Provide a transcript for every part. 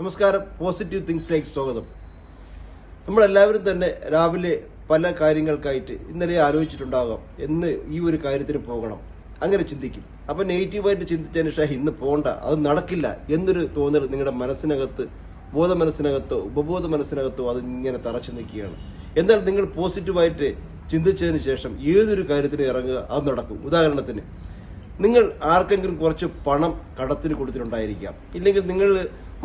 നമസ്കാരം. പോസിറ്റീവ് തിങ്സിലേക്ക് സ്വാഗതം. നമ്മളെല്ലാവരും തന്നെ രാവിലെ പല കാര്യങ്ങൾക്കായിട്ട് ഇന്നലെ ആലോചിച്ചിട്ടുണ്ടാകാം എന്ന് ഈ ഒരു കാര്യത്തിന് പോകണം, അങ്ങനെ ചിന്തിക്കും. അപ്പം നെഗറ്റീവായിട്ട് ചിന്തിച്ചതിന് ശേഷം ഇന്ന് പോകണ്ട, അത് നടക്കില്ല എന്നൊരു തോന്നൽ നിങ്ങളുടെ മനസ്സിനകത്ത്, ബോധ മനസ്സിനകത്തോ ഉപബോധ മനസ്സിനകത്തോ അത് ഇങ്ങനെ തറച്ചു നിൽക്കുകയാണ്. എന്നാൽ നിങ്ങൾ പോസിറ്റീവായിട്ട് ചിന്തിച്ചതിന് ശേഷം ഏതൊരു കാര്യത്തിന് ഇറങ്ങുക, അത് നടക്കും. ഉദാഹരണത്തിന്, നിങ്ങൾ ആർക്കെങ്കിലും കുറച്ച് പണം കടത്തിന് കൊടുത്തിട്ടുണ്ടായിരിക്കാം, ഇല്ലെങ്കിൽ നിങ്ങൾ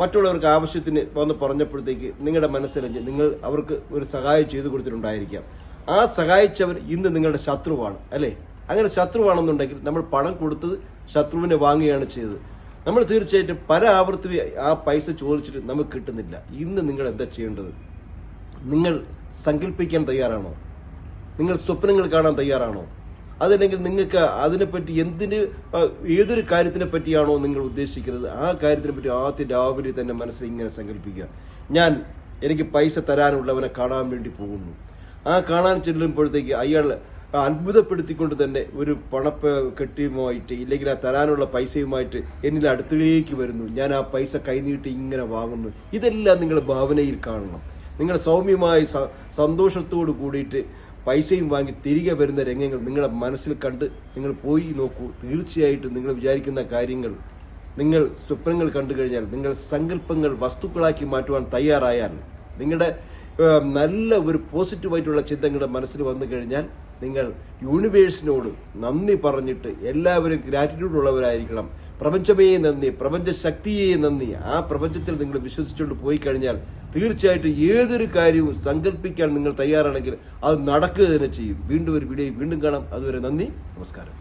മറ്റുള്ളവർക്ക് ആവശ്യത്തിന് വന്ന് പറഞ്ഞപ്പോഴത്തേക്ക് നിങ്ങളുടെ മനസ്സിലഞ്ഞ് നിങ്ങൾ അവർക്ക് ഒരു സഹായം ചെയ്തു കൊടുത്തിട്ടുണ്ടായിരിക്കാം. ആ സഹായിച്ചവർ ഇന്ന് നിങ്ങളുടെ ശത്രുവാണ്, അല്ലേ? അങ്ങനെ ശത്രുവാണെന്നുണ്ടെങ്കിൽ നമ്മൾ പണം കൊടുത്തത് ശത്രുവിനെ വാങ്ങുകയാണ് ചെയ്തത്. നമ്മൾ തീർച്ചയായിട്ടും പല ആവർത്തി ആ പൈസ ചോദിച്ചിട്ട് നമുക്ക് കിട്ടുന്നില്ല. ഇന്ന് നിങ്ങൾ എന്താ ചെയ്യേണ്ടത്? നിങ്ങൾ സങ്കല്പിക്കാൻ തയ്യാറാണോ? നിങ്ങൾ സ്വപ്നങ്ങൾ കാണാൻ തയ്യാറാണോ? അതല്ലെങ്കിൽ നിങ്ങൾക്ക് അതിനെപ്പറ്റി ഏതൊരു കാര്യത്തിനെ പറ്റിയാണോ നിങ്ങൾ ഉദ്ദേശിക്കുന്നത്, ആ കാര്യത്തിനെ പറ്റി ആദ്യം രാവിലെ തന്നെ മനസ്സിൽ ഇങ്ങനെ സങ്കല്പിക്കുക. എനിക്ക് പൈസ തരാനുള്ളവനെ കാണാൻ വേണ്ടി പോകുന്നു. ആ കാണാൻ ചെല്ലുമ്പോഴത്തേക്ക് അയാൾ അത്ഭുതപ്പെടുത്തിക്കൊണ്ട് തന്നെ ഒരു കെട്ടിയുമായിട്ട് ഇല്ലെങ്കിൽ ആ തരാനുള്ള പൈസയുമായിട്ട് എന്നിൽ അടുത്തിലേക്ക് വരുന്നു. ഞാൻ ആ പൈസ കൈനീട്ടി ഇങ്ങനെ വാങ്ങുന്നു. ഇതെല്ലാം നിങ്ങൾ ഭാവനയിൽ കാണണം. നിങ്ങൾ സൗമ്യമായി സന്തോഷത്തോട് കൂടിയിട്ട് പൈസയും വാങ്ങി തിരികെ വരുന്ന രംഗങ്ങൾ നിങ്ങളുടെ മനസ്സിൽ കണ്ട് നിങ്ങൾ പോയി നോക്കൂ. തീർച്ചയായിട്ടും നിങ്ങൾ വിചാരിക്കുന്ന കാര്യങ്ങൾ, നിങ്ങൾ സ്വപ്നങ്ങൾ കണ്ടു കഴിഞ്ഞാൽ, നിങ്ങൾ സങ്കല്പങ്ങൾ വസ്തുക്കളാക്കി മാറ്റുവാൻ തയ്യാറായാൽ, നിങ്ങളുടെ നല്ല ഒരു പോസിറ്റീവായിട്ടുള്ള ചിന്തങ്ങളുടെ മനസ്സിൽ വന്നു കഴിഞ്ഞാൽ, നിങ്ങൾ യൂണിവേഴ്സിനോട് നന്ദി പറഞ്ഞിട്ട് എല്ലാവരും ഗ്രാറ്റിറ്റ്യൂഡ് ഉള്ളവരായിരിക്കണം. പ്രപഞ്ചമേ നന്ദി, പ്രപഞ്ച ശക്തിയെ നന്ദി. ആ പ്രപഞ്ചത്തിൽ നിങ്ങൾ വിശ്വസിച്ചുകൊണ്ട് പോയി കഴിഞ്ഞാൽ തീർച്ചയായിട്ടും ഏതൊരു കാര്യവും സങ്കല്പിക്കാൻ നിങ്ങൾ തയ്യാറാണെങ്കിൽ അത് നടക്കുക തന്നെ ചെയ്യും. വീണ്ടും ഒരു വീഡിയോ വീണ്ടും കാണാം. അതുവരെ നന്ദി, നമസ്കാരം.